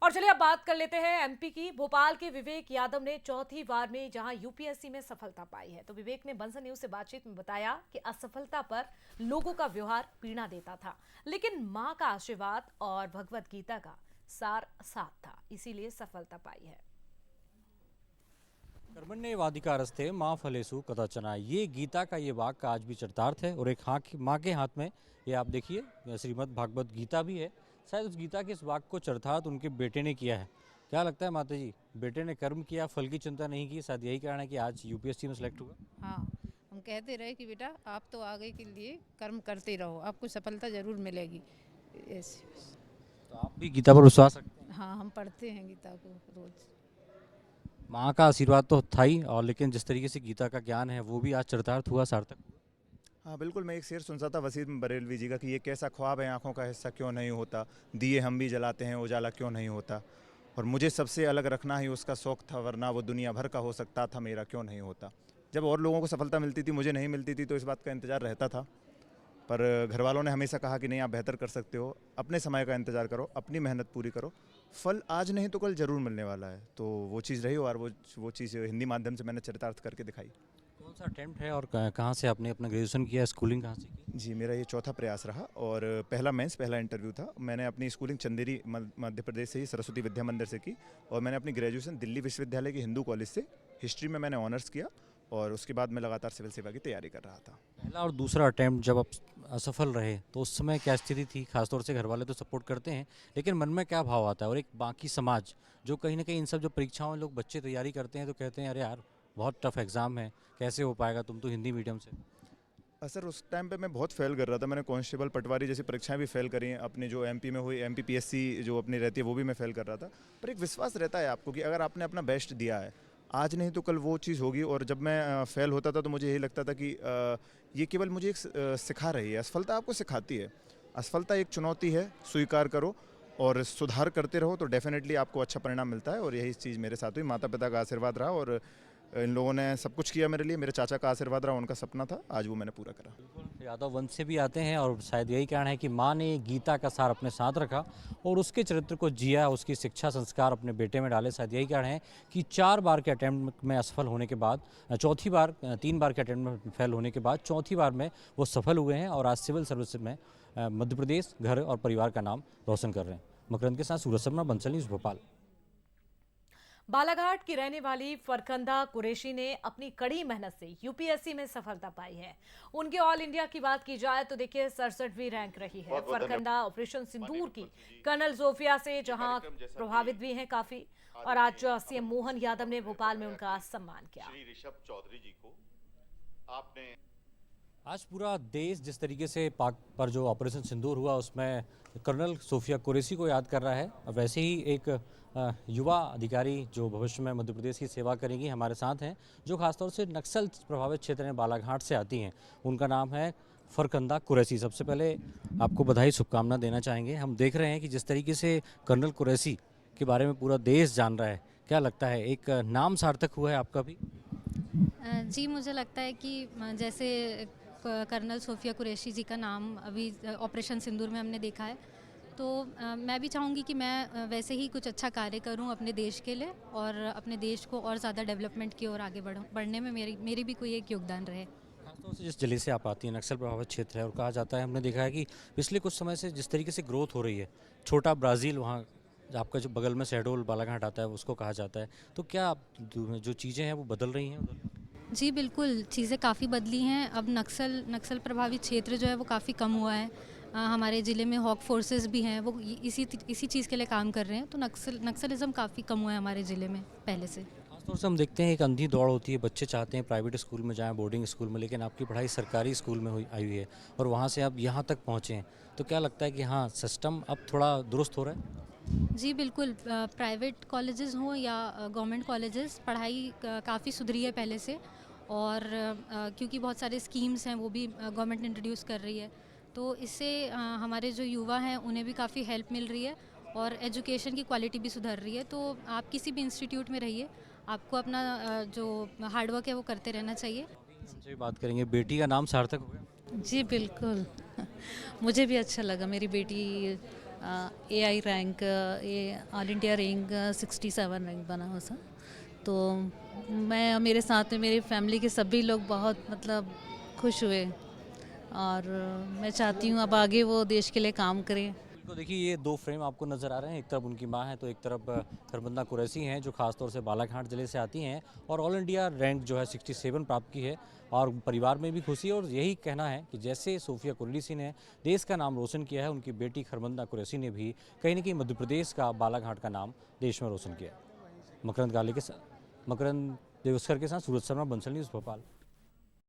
और चलिए अब बात कर लेते हैं एमपी की। भोपाल के विवेक यादव ने चौथी बार में जहां यूपीएससी में सफलता पाई है, तो विवेक ने बंसल न्यूज से बातचीत में बताया कि असफलता पर लोगों का व्यवहार पीड़ा देता था, लेकिन मां का आशीर्वाद और भगवत गीता का सार साथ था, इसीलिए सफलता पाई है। कर्मण्येवाधिकारस्ते माँ फलेषु कदाचन, ये गीता का ये वाक्य आज भी चरितार्थ है। और एक माँ के हाथ में ये आप देखिए श्रीमद् भागवत गीता भी है। शायद उस गीता के इस वाक्य को चरितार्थ उनके बेटे ने किया है। क्या लगता है माता जी, बेटे ने कर्म किया, फल की चिंता नहीं की, शायद यही कारण है कि आज यूपीएससी में सिलेक्ट हुआ? हाँ, हम कहते रहे कि बेटा आप तो आगे के लिए कर्म करते रहो, आपको सफलता ज़रूर मिलेगी। ऐसे तो आप भी गीता पर विश्वास रखते हैं? हाँ, हम पढ़ते हैं गीता को रोज। माँ का आशीर्वाद तो था ही, और लेकिन जिस तरीके से गीता का ज्ञान है वो भी आज चरितार्थ हुआ, सार्थक हुआ। हाँ बिल्कुल, मैं एक शेर सुन रहा था वसीम बरेलवी जी का कि ये कैसा ख्वाब है, आंखों का हिस्सा क्यों नहीं होता, दिए हम भी जलाते हैं उजाला क्यों नहीं होता, और मुझे सबसे अलग रखना ही उसका शौक था, वरना वो दुनिया भर का हो सकता था, मेरा क्यों नहीं होता। जब और लोगों को सफलता मिलती थी, मुझे नहीं मिलती थी, तो इस बात का इंतज़ार रहता था। पर घर वालों ने हमेशा कहा कि नहीं, आप बेहतर कर सकते हो, अपने समय का इंतज़ार करो, अपनी मेहनत पूरी करो, फल आज नहीं तो कल ज़रूर मिलने वाला है। तो वो चीज़ रही, और वो चीज़ हिंदी माध्यम से मैंने चरितार्थ करके दिखाई। कौन सा अटेम्प्ट है और कहाँ से आपने अपना ग्रेजुएशन किया, स्कूलिंग कहाँ से की? जी, मेरा ये चौथा प्रयास रहा, और पहला इंटरव्यू था। मैंने अपनी स्कूलिंग चंदेरी मध्य प्रदेश से ही सरस्वती विद्या मंदिर से की, और मैंने अपनी ग्रेजुएशन दिल्ली विश्वविद्यालय के हिंदू कॉलेज से हिस्ट्री में मैंने ऑनर्स किया, और उसके बाद मैं लगातार सिविल सेवा की तैयारी कर रहा था। पहला और दूसरा अटेम्प्ट जब आप असफल रहे तो उस समय क्या स्थिति थी? खासतौर से घर वाले तो सपोर्ट करते हैं, लेकिन मन में क्या भाव आता है? और एक बाकी समाज जो कहीं ना कहीं इन सब जो परीक्षाओं में लोग बच्चे तैयारी करते हैं तो कहते हैं अरे यार बहुत टफ एग्जाम है, कैसे हो पाएगा, तुम तो हिंदी मीडियम से। सर, उस टाइम पे मैं बहुत फेल कर रहा था। मैंने कांस्टेबल पटवारी जैसी परीक्षाएं भी फेल करी हैं, अपने जो एमपी में हुई एमपी पीएससी जो अपनी रहती है वो भी मैं फेल कर रहा था। पर एक विश्वास रहता है आपको कि अगर आपने अपना बेस्ट दिया है, आज नहीं तो कल वो चीज़ होगी। और जब मैं फेल होता था तो मुझे यही लगता था कि ये केवल मुझे एक सिखा रही है। असफलता आपको सिखाती है, असफलता एक चुनौती है, स्वीकार करो और सुधार करते रहो, तो डेफिनेटली आपको अच्छा परिणाम मिलता है। और यही चीज़ मेरे साथ हुई। माता पिता का आशीर्वाद रहा, और इन लोगों ने सब कुछ किया मेरे लिए। मेरे चाचा का आशीर्वाद रहा, उनका सपना था, आज वो मैंने पूरा करा। यादव वंश से भी आते हैं और शायद यही कारण है कि माँ ने गीता का सार अपने साथ रखा और उसके चरित्र को जिया, उसकी शिक्षा संस्कार अपने बेटे में डाले। शायद यही कारण है कि 4 बार के अटैम्प्ट में असफल होने के बाद चौथी बार, 3 बार के अटैम्प्ट में फेल होने के बाद चौथी बार में वो सफल हुए हैं और आज सिविल सर्विस में मध्य प्रदेश, घर और परिवार का नाम रोशन कर रहे हैं। मकरंद के साथ सूरज शर्मा, बंसल न्यूज़, भोपाल। बालाघाट की रहने वाली फरकंदा कुरैशी ने अपनी कड़ी मेहनत से यूपीएससी में सफलता पाई है। उनके ऑल इंडिया की बात की जाए तो देखिए 67वीं रैंक रही है। फरकंदा ऑपरेशन सिंदूर की कर्नल जोफिया से जहां प्रभावित भी हैं काफी, और आज सीएम मोहन यादव ने भोपाल में उनका सम्मान किया। श्री ऋषभ चौधरी जी को आपने आज पूरा देश जिस तरीके से पाक पर जो ऑपरेशन सिंदूर हुआ उसमें कर्नल सोफिया कुरैशी को याद कर रहा है, वैसे ही एक युवा अधिकारी जो भविष्य में मध्य प्रदेश की सेवा करेंगी हमारे साथ हैं, जो खासतौर से नक्सल प्रभावित क्षेत्र में बालाघाट से आती हैं। उनका नाम है फरकंदा कुरैशी। सबसे पहले आपको बधाई, शुभकामना देना चाहेंगे। हम देख रहे हैं कि जिस तरीके से कर्नल कुरैशी के बारे में पूरा देश जान रहा है, क्या लगता है एक नाम सार्थक हुआ है आपका भी? जी, मुझे लगता है कि जैसे कर्नल सोफिया कुरैशी जी का नाम अभी ऑपरेशन सिंदूर में हमने देखा है, तो मैं भी चाहूँगी कि मैं वैसे ही कुछ अच्छा कार्य करूँ अपने देश के लिए, और अपने देश को और ज़्यादा डेवलपमेंट की ओर आगे बढ़ने में मेरी भी कोई एक योगदान रहे। खासतौर से जिस जिले से आप आती हैं, नक्सल प्रभावित क्षेत्र है, और कहा जाता है, हमने देखा है कि पिछले कुछ समय से जिस तरीके से ग्रोथ हो रही है, छोटा ब्राज़ील वहाँ आपका जो बगल में शहडोल बालाघाट आता है उसको कहा जाता है, तो क्या जो चीज़ें हैं वो बदल रही हैं उधर? जी बिल्कुल, चीज़ें काफ़ी बदली हैं। अब नक्सल प्रभावित क्षेत्र जो है वो काफ़ी कम हुआ है। हमारे ज़िले में हॉक फोर्सेस भी हैं, वो इसी चीज़ के लिए काम कर रहे हैं, तो नक्सलिज़म काफ़ी कम हुआ है हमारे ज़िले में पहले से। खासतौर से हम देखते हैं एक अंधी दौड़ होती है, बच्चे चाहते हैं प्राइवेट स्कूल में जाएं, बोर्डिंग स्कूल में, लेकिन आपकी पढ़ाई सरकारी स्कूल में आई हुई है और वहाँ से आप यहाँ तक पहुँचे हैं, तो क्या लगता है कि हाँ सिस्टम अब थोड़ा दुरुस्त हो रहा है? जी बिल्कुल, प्राइवेट कॉलेजेस हों या गवर्नमेंट कॉलेजेस, पढ़ाई काफ़ी सुधरी है पहले से, और क्योंकि बहुत सारे स्कीम्स हैं वो भी गवर्नमेंट इंट्रोड्यूस कर रही है, तो इससे हमारे जो युवा हैं उन्हें भी काफ़ी हेल्प मिल रही है, और एजुकेशन की क्वालिटी भी सुधर रही है। तो आप किसी भी इंस्टीट्यूट में रहिए, आपको अपना जो हार्डवर्क है वो करते रहना चाहिए। हमसे भी बात करेंगे। बेटी का नाम सार्थक हो गया? जी बिल्कुल। मुझे भी अच्छा लगा, मेरी बेटी AI रैंक ये ऑल इंडिया रैंक 67 रैंक बना हो सर। तो मैं और मेरे साथ में मेरी फैमिली के सभी लोग बहुत मतलब खुश हुए और मैं चाहती हूँ अब आगे वो देश के लिए काम करें। तो देखिए ये दो फ्रेम आपको नज़र आ रहे हैं, एक तरफ उनकी मां है तो एक तरफ खरबंदा कुरैशी हैं जो खासतौर से बालाघाट ज़िले से आती हैं और ऑल इंडिया रैंक जो है 67 प्राप्त की है और परिवार में भी खुशी है और यही कहना है कि जैसे सोफिया कुरैशी ने देश का नाम रोशन किया है, उनकी बेटी खरबंदा कुरैशी ने भी कहीं ना कहीं मध्य प्रदेश का बालाघाट का नाम देश में रोशन किया। मकरंद देवस्कर के साथ सूरज शर्मा, बंसल न्यूज़, भोपाल।